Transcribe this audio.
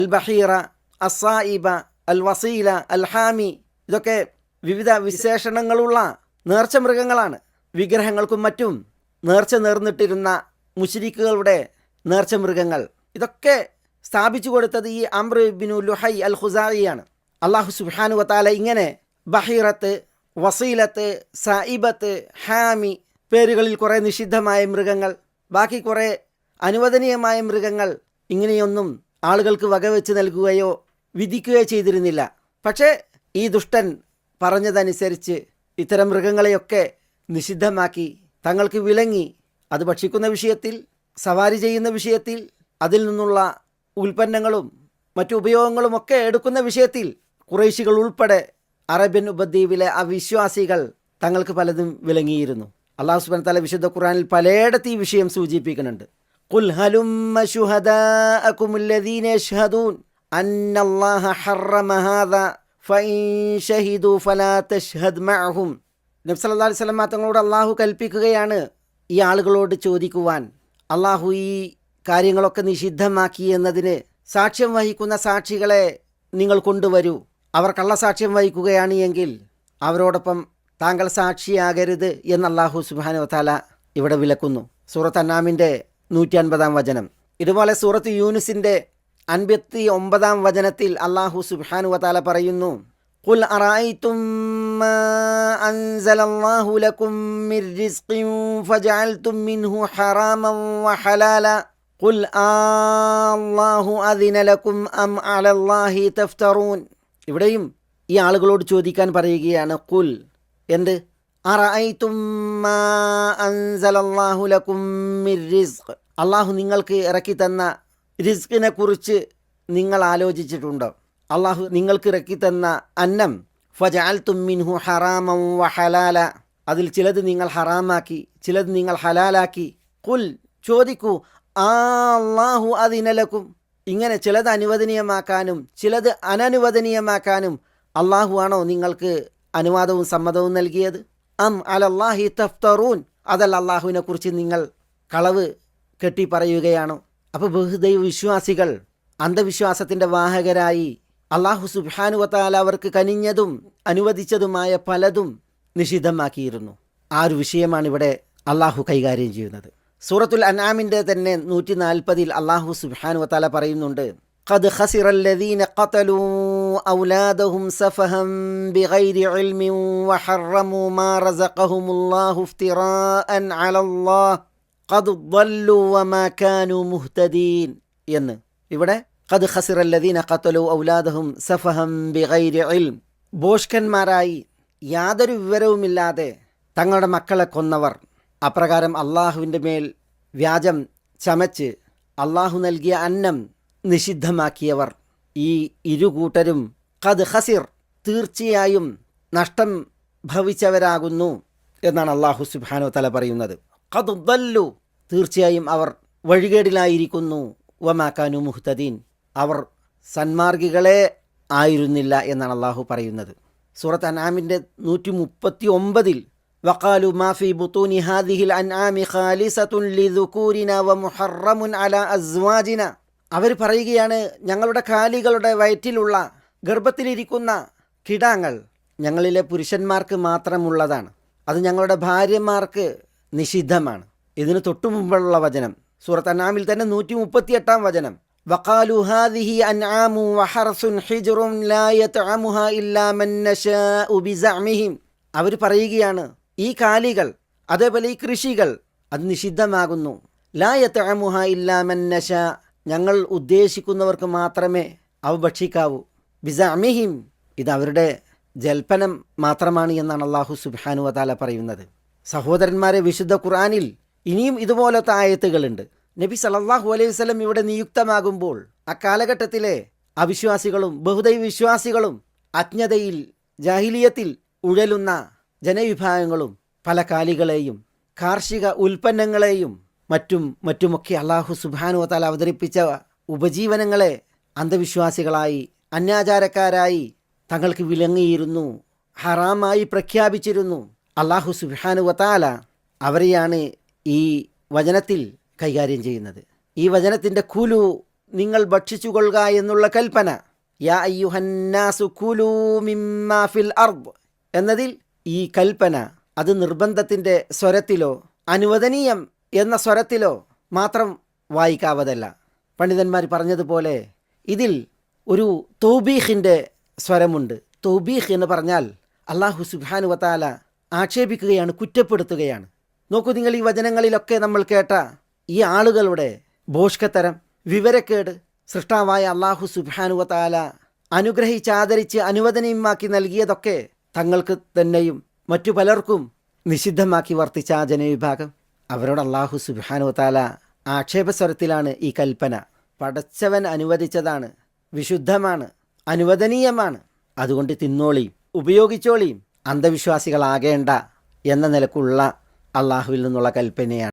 അൽ ബഹീറ, അസായിബ, അൽ വസീല, അൽ ഹാമി, ഇതൊക്കെ വിവിധ വിശേഷണങ്ങളുള്ള നേർച്ച മൃഗങ്ങളാണ്. വിഗ്രഹങ്ങൾക്കും മറ്റും നേർച്ച നേർന്നിട്ടിരുന്ന മുശ്രിക്കുകളുടെ നേർച്ച മൃഗങ്ങൾ ഇതൊക്കെ സ്ഥാപിച്ചു കൊടുത്തത് ഈ അംർ ഇബ്നു ലുഹൈ അൽ ഖുസാഇയാണ്. അല്ലാഹു സുബ്ഹാനഹു വതആല ഇങ്ങനെ ബഹീറത്ത്, വസീലത്ത്, സായിബത്ത്, ഹാമി പേരുകളിൽ കുറേ നിഷിദ്ധമായ മൃഗങ്ങൾ, ബാക്കി കുറേ അനുവദനീയമായ മൃഗങ്ങൾ, ഇങ്ങനെയൊന്നും ആളുകൾക്ക് വകവെച്ച് നൽകുകയോ വിധിക്കുകയോ ചെയ്തിരുന്നില്ല. പക്ഷേ ഈ ദുഷ്ടൻ പറഞ്ഞതനുസരിച്ച് ഇത്തരം മൃഗങ്ങളെയൊക്കെ നിഷിദ്ധമാക്കി തങ്ങൾക്ക് വിലങ്ങി. അത് ഭക്ഷിക്കുന്ന വിഷയത്തിൽ, സവാരി ചെയ്യുന്ന വിഷയത്തിൽ, അതിൽ നിന്നുള്ള ഉൽപ്പന്നങ്ങളും മറ്റു ഉപയോഗങ്ങളുമൊക്കെ എടുക്കുന്ന വിഷയത്തിൽ ഖുറൈശികൾ ഉൾപ്പെടെ അറേബ്യൻ ഉപദ്വീപിലെ അവിശ്വാസികൾ തങ്ങൾക്ക് പലതും വിലങ്ങിയിരുന്നു. അല്ലാഹു സുബ്ഹാനഹു വതആല വിശുദ്ധ ഖുർആനിൽ പലയിടത്ത് ഈ വിഷയം സൂചിപ്പിക്കുന്നുണ്ട്. ഖുൽ ഹലുമ്മ ശുഹദാഅകും അല്ലദീന യശ്ഹദൂൻ അന്നല്ലാഹ ഹറമ ഹാദാ ഫഇൻ ഷഹിദു ഫലാ തശ്ഹദ് മഅഹും. നബി സല്ലല്ലാഹു അലൈഹി വസല്ലം തങ്ങളോട് അല്ലാഹു കൽപ്പിക്കുകയാണ് ഈ ആളുകളോട് ചോദിക്കുവാൻ, അല്ലാഹു ഈ കാര്യങ്ങളൊക്കെ നിഷിദ്ധമാക്കി എന്നതിന് സാക്ഷ്യം വഹിക്കുന്ന സാക്ഷികളെ നിങ്ങൾ കൊണ്ടുവരൂ. അവർ കള്ളസാക്ഷ്യം വഹിക്കുകയാണ് എങ്കിൽ അവരോടൊപ്പം താങ്കൾ സാക്ഷിയാകരുത് എന്ന് അല്ലാഹു സുബ്ഹാനഹു വതആല ഇവിടെ വിലക്കുന്നു. സൂറത്ത് അൻആമിൻ്റെ 150 വചനം. ഇതുപോലെ സൂറത്ത് യൂനുസിൻ്റെ 59 വചനത്തിൽ അല്ലാഹു സുബ്ഹാനഹു വതആല പറയുന്നു, ഖുൽ അറഅയ്തും മാ അൻസലല്ലാഹു ലക്കും മിർ റിസ്ഖിൻ ഫജഅൽതും മിൻഹു ഹറാമൻ വഹലാല ഖുൽ അല്ലാഹു അദിന ലക്കും അം അലല്ലാഹി തഫ്തറൂൻ. ഇവിടെയും ഈ ആളുകളോട് ചോദിക്കാൻ പറയുകയാണ്, ഖുൽ എന്ത്, അറഅയ്തും മാ അൻസലല്ലാഹു ലക്കും മിർ റിസ്ഖ്, അല്ലാഹു നിങ്ങൾക്ക് ഇറക്കി തന്ന റിസ്കിനെ കുറിച്ച് നിങ്ങൾ ആലോചിച്ചിട്ടുണ്ടോ? അല്ലാഹു നിങ്ങൾക്ക് ഇറക്കി തന്ന അന്നം, ഫജഅൽതും മിൻഹു ഹറാമൻ വഹലാല, അതിൽ ചിലത് നിങ്ങൾ ഹറാമാക്കി, ചിലത് നിങ്ങൾ ഹലാലാക്കി. ഖുൽ ചോദിക്കൂ, അല്ലാഹു അദിന ലക്കും, ഇങ്ങനെ ചിലത് അനുവദനീയമാക്കാനും ചിലത് അനനുവദനീയമാക്കാനും അല്ലാഹു ആണോ നിങ്ങൾക്ക് അനുവാദവും സമ്മതവും നൽകിയത്? അം അലല്ലാഹി തഫ്തറൂൻ, അതല്ല അല്ലാഹുവിനെ കുറിച്ച് നിങ്ങൾ കളവ് കെട്ടി പറയുകയാണോ? അപ്പോൾ ബഹുദൈവ വിശ്വാസികൾ അന്ധവിശ്വാസത്തിൻ്റെ വാഹകരായി അല്ലാഹു സുബ്ഹാനഹു വതആല അവർക്ക് കനിഞ്ഞതും അനുവദിച്ചതുമായ പലതും നിഷിദ്ധമാക്കിയിരുന്നു. ആ ഒരു വിഷയമാണ് ഇവിടെ അല്ലാഹു കൈകാര്യം ചെയ്യുന്നത്. സൂറത്തുൽ അൻആമിൻ്റെ തന്നെ 140 അല്ലാഹു സുബ്ഹാനഹു വതആല പറയുന്നുണ്ട്, ഖദ് ഖസിറല്ലദീന ഖതലൂ ഔലാദഹും സഫഹൻ ബിഗൈരി ഇൽമിൻ വഹറമൂ മാ റസഖഹുമുല്ലാഹു ഇഫ്തിറാഅൻ അലല്ലാഹ് ഖദ് ളല്ലൂ വമാ കാനൂ മുഹ്തദീൻ എന്ന്. ഇവിടെ ഖദ് ഖസിറല്ലദീന ഖതലൂ ഔലാദഹും സഫഹൻ ബിഗൈരി ഇൽം, ഭോഷ്കന്മാരായി യാതൊരു വിവരവുമില്ലാതെ തങ്ങളുടെ മക്കളെ കൊന്നവർ, അപ്രകാരം അള്ളാഹുവിൻ്റെ മേൽ വ്യാജം ചമച്ച് അള്ളാഹു നൽകിയ അന്നം നിഷിദ്ധമാക്കിയവർ, ഈ ഇരുകൂട്ടരും ഖദ് ഖസിർ തീർച്ചയായും നഷ്ടം ഭവിച്ചവരാകുന്നു എന്നാണ് അല്ലാഹു സുബ്ഹാനഹു വതആല പറയുന്നത്. ഖദ് ളല്ലു തീർച്ചയായും അവർ വഴികേടിലായിരിക്കുന്നു, വമാ കാനൂ മുഹ്തദീൻ അവർ സന്മാർഗികളെ ആയിരുന്നില്ല എന്നാണ് അല്ലാഹു പറയുന്നത്. സൂറത്ത് അൻആമിൻ്റെ 139 വഖാലു മാ ഫീ ബുതൂനി ഹാദിഹിൽ അൻആമി ഖാലിസത്തുൻ ലിദുകൂരിന വമുഹറമുൻ അലാ അസ്വാജിന, അവർ പറയുകയാണ്, ഞങ്ങളുടെ കാലികളുടെ വയറ്റിലുള്ള ഗർഭത്തിലിരിക്കുന്ന കിടാങ്ങൾ ഞങ്ങളിലെ പുരുഷന്മാർക്ക് മാത്രമുള്ളതാണ്, അത് ഞങ്ങളുടെ ഭാര്യമാർക്ക് നിഷിദ്ധമാണ്. ഇതിന് തൊട്ടുമുമ്പുള്ള വചനം സൂറത്ത് അൻആമിൽ തന്നെ 138 വചനം, വഖാലു ഹാദിഹി അൻആമു വഹർസുൻ ഹിജ്റുൻ ലാ യത്അമുഹാ ഇല്ലാ മൻ നശാഉ ബിസഅമിഹിം, അവർ പറയുകയാണ് ഈ കാലികൾ അതേപോലെ ഈ കൃഷികൾ അത് നിഷിദ്ധമാകുന്നു, ലാ യത്അമുഹാ ഇല്ലാ മൻ നശാ, ഞങ്ങൾ ഉദ്ദേശിക്കുന്നവർക്ക് മാത്രമേ അവ ഭക്ഷിക്കാവൂ, ബിസഅമിഹിം ഇത് അവരുടെ ജൽപ്പനം മാത്രമാണ് എന്നാണ് അല്ലാഹു സുബ്ഹാനഹു വതആല പറയുന്നത്. സഹോദരന്മാരെ, വിശുദ്ധ ഖുർആനിൽ ഇനിയും ഇതുപോലത്തെ ആയത്തുകളുണ്ട്. നബി സല്ലല്ലാഹു അലൈഹി വസല്ലം ഇവിടെ നിയുക്തമാകുമ്പോൾ അക്കാലഘട്ടത്തിലെ അവിശ്വാസികളും ബഹുദൈവ വിശ്വാസികളും അജ്ഞതയിൽ ജാഹിലിയത്തിൽ ഉഴലുന്ന ജനവിഭാഗങ്ങളും പല കാലികളെയും കാർഷിക ഉൽപ്പന്നങ്ങളെയും മറ്റുമൊക്കെ അല്ലാഹു സുബ്ഹാനഹു വതആല അവതരിപ്പിച്ച ഉപജീവനങ്ങളെ അന്ധവിശ്വാസികളായി അന്യാചാരക്കാരായി തങ്ങൾക്ക് വിലങ്ങിയിരുന്നു, ഹറാമായി പ്രഖ്യാപിച്ചിരുന്നു. അല്ലാഹു സുബ്ഹാനഹു വതആല അവരെയാണ് ഈ വചനത്തിൽ കൈകാര്യം ചെയ്യുന്നത്. ഈ വചനത്തിൻ്റെ കുലു നിങ്ങൾ ഭക്ഷിച്ചുകൊള്ളുക എന്നുള്ള കൽപ്പന. യാ അയ്യുഹന്നാസു കുലൂ മിമ്മാ ഫിൽ അർദ് എന്നതിൽ ഈ കൽപ്പന അത് നിർബന്ധത്തിൻ്റെ സ്വരത്തിലോ അനുവദനീയം എന്ന സ്വരത്തിലോ മാത്രം വായിക്കാവതല്ല. പണ്ഡിതന്മാർ പറഞ്ഞതുപോലെ ഇതിൽ ഒരു തൗബീഖിൻ്റെ സ്വരമുണ്ട്. തൗബീഖ് എന്ന് പറഞ്ഞാൽ അല്ലാഹു സുബ്ഹാനഹു വ തആല ആക്ഷേപിക്കുകയാണ്, കുറ്റപ്പെടുത്തുകയാണ്. നോക്കൂ നിങ്ങൾ, ഈ വചനങ്ങളിലൊക്കെ നമ്മൾ കേട്ട ഈ ആളുകളുടെ ഭോഷ്കത്തരം, വിവരക്കേട് സൃഷ്ടാവായ അല്ലാഹു സുബ്ഹാനഹു വ തആല അനുഗ്രഹിച്ചാദരിച്ച് അനുവദനീയമാക്കി നൽകിയതൊക്കെ തങ്ങൾക്ക് തന്നെയും മറ്റു പലർക്കും നിഷിദ്ധമാക്കി വർത്തിച്ച ആ ജനവിഭാഗം, അവരോട് അല്ലാഹു സുബ്ഹാനഹു വ തആല ആക്ഷേപസ്വരത്തിലാണ് ഈ കൽപ്പന. പടച്ചവൻ അനുവദിച്ചതാണ്, വിശുദ്ധമാണ്, അനുവദനീയമാണ്, അതുകൊണ്ട് തിന്നോളിയും ഉപയോഗിച്ചോളിയും, അന്ധവിശ്വാസികളാകേണ്ട എന്ന നിലക്കുള്ള അള്ളാഹുവിൽ നിന്നുള്ള കൽപ്പനയാണ്.